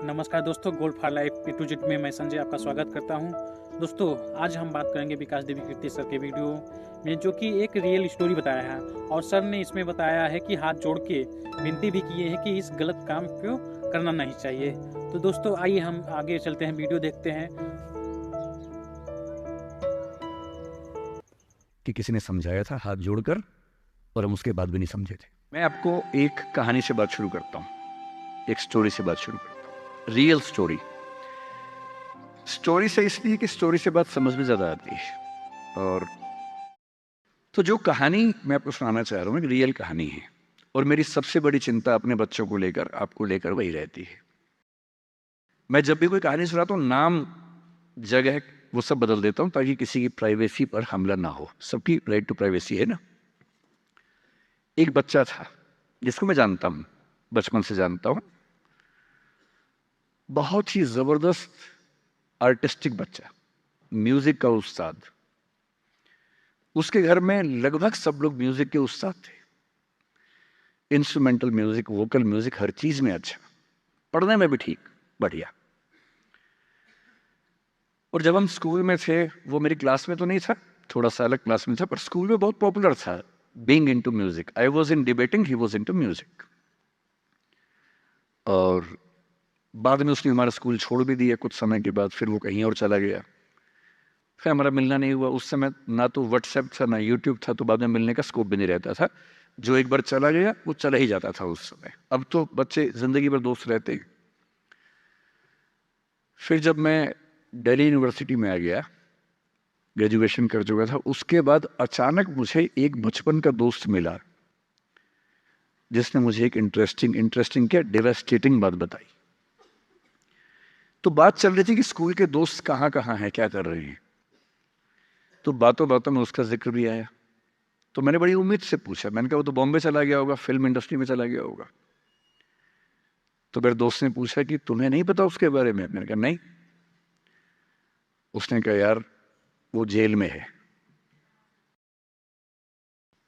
नमस्कार दोस्तों, gold for life A to Z में मैं संजय आपका स्वागत करता हूं। दोस्तों, आज हम बात करेंगे विकास देवी कीर्ति सर के वीडियो में, जो कि एक रियल स्टोरी बताया है। और सर ने इसमें बताया है कि हाथ जोड़ के विनती भी किए हैं कि इस गलत काम को करना नहीं चाहिए। तो दोस्तों, आइए हम आगे चलते हैं, वीडियो देखते हैं। कि किसी ने समझाया था हाथ जोड़कर, और हम उसके बाद भी नहीं समझे थे। मैं आपको एक कहानी से बात शुरू करता हूँ, एक स्टोरी से बात शुरू करता हूँ, रियल स्टोरी। स्टोरी से इसलिए कि स्टोरी से बात समझ में ज्यादा आती है। और तो जो कहानी मैं आपको सुनाना चाह रहा हूँ, एक रियल कहानी है। और मेरी सबसे बड़ी चिंता अपने बच्चों को लेकर, आपको लेकर वही रहती है। मैं जब भी कोई कहानी सुनाता हूँ, नाम, जगह, वो सब बदल देता हूँ, ताकि किसी की प्राइवेसी पर हमला ना हो। सबकी राइट टू प्राइवेसी है ना। एक बच्चा था जिसको मैं जानता हूँ, बचपन से जानता हूँ। बहुत ही जबरदस्त आर्टिस्टिक बच्चा, म्यूजिक का उस्ताद। उसके घर में लगभग सब लोग म्यूजिक के उस्ताद थे। इंस्ट्रूमेंटल म्यूजिक, वोकल म्यूजिक, हर चीज में अच्छा, पढ़ने में भी ठीक, बढ़िया। और जब हम स्कूल में थे, वो मेरी क्लास में तो नहीं था, थोड़ा सा अलग क्लास में था, पर स्कूल में बहुत पॉपुलर था, being into music. I was in debating, he was into music. और बाद में उसने हमारा स्कूल छोड़ भी दिया कुछ समय के बाद, फिर वो कहीं और चला गया। फिर हमारा मिलना नहीं हुआ। उस समय ना तो व्हाट्सएप था, ना यूट्यूब था, तो बाद में मिलने का स्कोप भी नहीं रहता था। जो एक बार चला गया वो चला ही जाता था उस समय। अब तो बच्चे जिंदगी भर दोस्त रहते हैं। फिर जब मैं दिल्ली यूनिवर्सिटी में आ गया, ग्रेजुएशन कर चुका था, उसके बाद अचानक मुझे एक बचपन का दोस्त मिला, जिसने मुझे एक इंटरेस्टिंग क्या, डेवास्टेटिंग बात बताई। तो बात चल रही थी कि स्कूल के दोस्त कहाँ कहाँ हैं, क्या कर रहे हैं। तो बातों बातों में उसका जिक्र भी आया। तो मैंने बड़ी उम्मीद से पूछा, मैंने कहा वो तो बॉम्बे चला गया होगा, फिल्म इंडस्ट्री में चला गया होगा। तो मेरे दोस्त ने पूछा कि तुम्हें नहीं पता उसके बारे में? मैंने कहा नहीं। उसने कहा यार, वो जेल में है,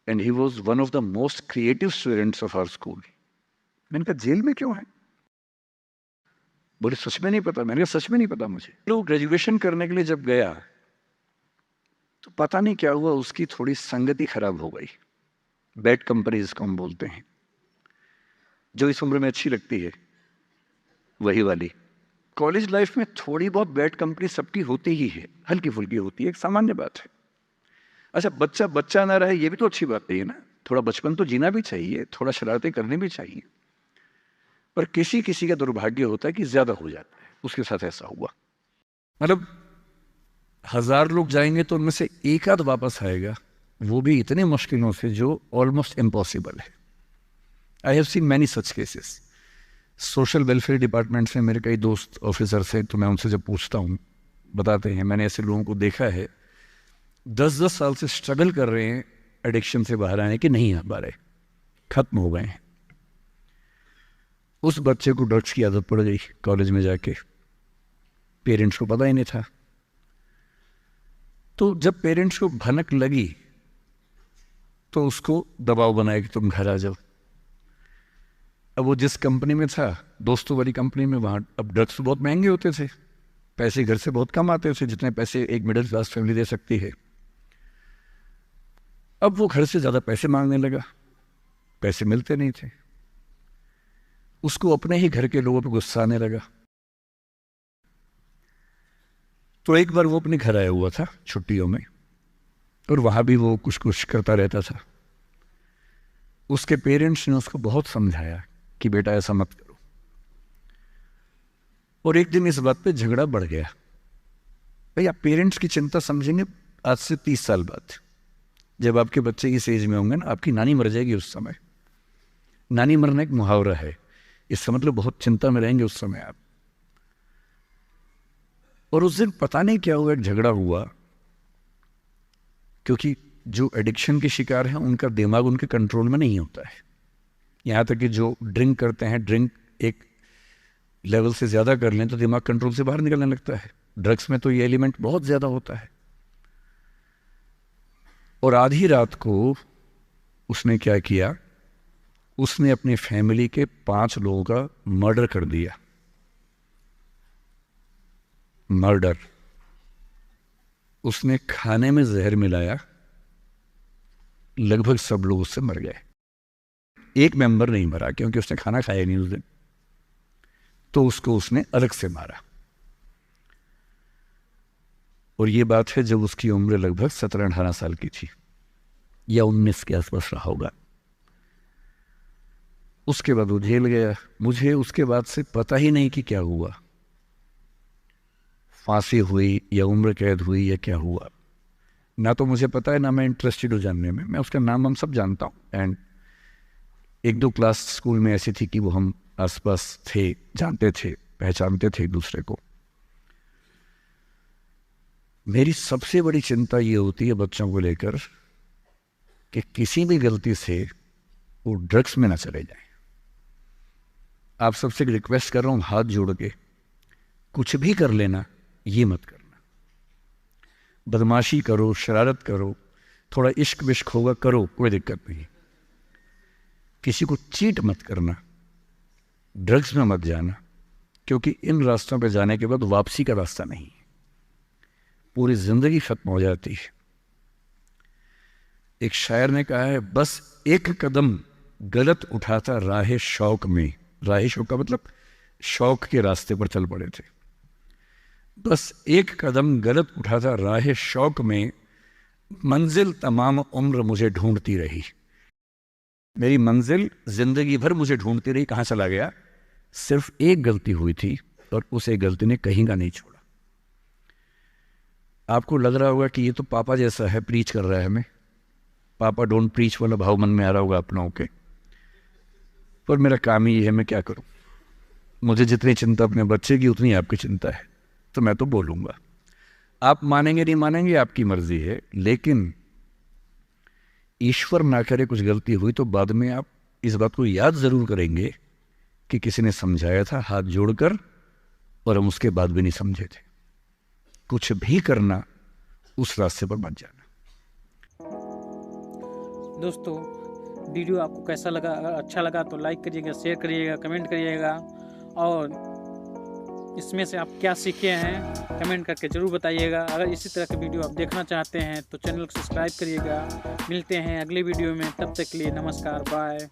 and he was one of the most creative students of our school. मैंने कहा जेल में क्यों है? बोले सच में नहीं पता। मैंने कहा सच में नहीं पता मुझे। तो ग्रेजुएशन करने के लिए जब गया, तो पता नहीं क्या हुआ, उसकी थोड़ी संगति खराब हो गई। बैड कंपनी जिसको हम बोलते हैं, जो इस उम्र में अच्छी लगती है, वही वाली। कॉलेज लाइफ में थोड़ी बहुत बैड कंपनी सबकी होती ही है, हल्की फुल्की होती है, एक सामान्य बात है। अच्छा, बच्चा बच्चा ना रहे, ये भी तो अच्छी बात है ना। थोड़ा बचपन तो जीना भी चाहिए, थोड़ा शरारतें करनी भी चाहिए। पर किसी किसी का दुर्भाग्य होता है कि ज्यादा हो जाता है। उसके साथ ऐसा हुआ। मतलब 1000 लोग जाएंगे तो उनमें से एक आध वापस आएगा, वो भी इतने मुश्किलों से जो ऑलमोस्ट इम्पॉसिबल है। I have seen many such cases. Social welfare department से मेरे कई दोस्त ऑफिसर से, तो मैं उनसे जब पूछता हूँ, बताते हैं मैंने ऐसे लोगों को देखा है 10-10 साल से स्ट्रगल कर रहे हैं एडिक्शन से बाहर आने के, नहीं आ पा रहे, खत्म हो गए हैं। उस बच्चे को ड्रग्स की आदत पड़ गई कॉलेज में जाके, पेरेंट्स को पता ही नहीं था। तो जब पेरेंट्स को भनक लगी तो उसको दबाव बनाया कि तुम घर आ जाओ। अब वो जिस कंपनी में था, दोस्तों वाली कंपनी में, वहाँ अब ड्रग्स तो बहुत महंगे होते थे, पैसे घर से बहुत कम आते थे, जितने पैसे एक मिडिल क्लास फैमिली दे सकती है। अब वो घर से ज़्यादा पैसे मांगने लगा, पैसे मिलते नहीं थे। उसको अपने ही घर के लोगों पर गुस्सा आने लगा। तो एक बार वो अपने घर आया हुआ था छुट्टियों में, और वहाँ भी वो कुछ कुछ करता रहता था। उसके पेरेंट्स ने उसको बहुत समझाया कि बेटा ऐसा मत करो। और एक दिन इस बात पे झगड़ा बढ़ गया। भाई, आप पेरेंट्स की चिंता समझेंगे आज से 30 साल बाद, जब आपके बच्चे इस एज में होंगे ना, आपकी नानी मर जाएगी उस समय। नानी मरना एक मुहावरा है, इसका मतलब बहुत चिंता में रहेंगे उस समय आप। और उस दिन पता नहीं क्या हुआ, एक झगड़ा हुआ, क्योंकि जो एडिक्शन के शिकार हैं उनका दिमाग उनके कंट्रोल में नहीं होता है। यहाँ तक कि जो ड्रिंक करते हैं, ड्रिंक एक लेवल से ज़्यादा कर लें तो दिमाग कंट्रोल से बाहर निकलने लगता है। ड्रग्स में तो ये एलिमेंट बहुत ज़्यादा होता है। और आधी रात को उसने क्या किया, उसने अपनी फैमिली के 5 लोगों का मर्डर कर दिया। मर्डर। उसने खाने में जहर मिलाया, लगभग सब लोग उससे मर गए। एक मेंबर नहीं मरा क्योंकि उसने खाना खाया नहीं उस दिन, तो उसको उसने अलग से मारा। और ये बात है जब उसकी उम्र लगभग 17-18 साल की थी या 19 के आसपास रहा होगा। उसके बाद वो जेल गया। मुझे उसके बाद से पता ही नहीं कि क्या हुआ, फांसी हुई या उम्र कैद हुई या क्या हुआ, ना तो मुझे पता है ना मैं इंटरेस्टेड हूँ जानने में। मैं उसका नाम हम सब जानता हूँ, एंड 1-2 क्लास स्कूल में ऐसी थी कि वो हम आसपास थे, जानते थे, पहचानते थे एक दूसरे को। मेरी सबसे बड़ी चिंता ये होती है बच्चों को लेकर कि किसी भी गलती से वो ड्रग्स में ना चले जाएं। आप सबसे रिक्वेस्ट कर रहा हूँ हाथ जोड़ के, कुछ भी कर लेना, ये मत करना। बदमाशी करो, शरारत करो, थोड़ा इश्क विश्क होगा करो, कोई दिक्कत नहीं। किसी को चीट मत करना, ड्रग्स में मत जाना, क्योंकि इन रास्तों पे जाने के बाद वापसी का रास्ता नहीं है, पूरी जिंदगी खत्म हो जाती है। एक शायर ने कहा है, बस एक कदम गलत उठाता राह शौक में, राह शौक का मतलब शौक के रास्ते पर चल पड़े थे। बस एक कदम गलत उठाता राह शौक में, मंजिल तमाम उम्र मुझे ढूंढती रही। मेरी मंजिल जिंदगी भर मुझे ढूंढती रही, कहाँ चला गया? सिर्फ एक गलती हुई थी और उस एक गलती ने कहीं का नहीं छोड़ा। आपको लग रहा होगा कि ये तो पापा जैसा है, प्रीच कर रहा है हमें, पापा डोंट प्रीच वाला भाव मन में आ रहा होगा अपनों के, पर मेरा काम ही है, मैं क्या करूं। मुझे जितनी चिंता अपने बच्चे की उतनी आपकी चिंता है, तो मैं तो बोलूंगा। आप मानेंगे नहीं मानेंगे आपकी मर्जी है, लेकिन ईश्वर ना करे कुछ गलती हुई तो बाद में आप इस बात को याद जरूर करेंगे कि किसी ने समझाया था हाथ जोड़कर, और हम उसके बाद भी नहीं समझे थे। कुछ भी करना, उस रास्ते पर मत जाना। दोस्तों, वीडियो आपको कैसा लगा? अगर अच्छा लगा तो लाइक करिएगा, शेयर करिएगा, कमेंट करिएगा, और इसमें से आप क्या सीखे हैं कमेंट करके ज़रूर बताइएगा। अगर इसी तरह के वीडियो आप देखना चाहते हैं तो चैनल को सब्सक्राइब करिएगा। मिलते हैं अगले वीडियो में, तब तक के लिए नमस्कार, बाय।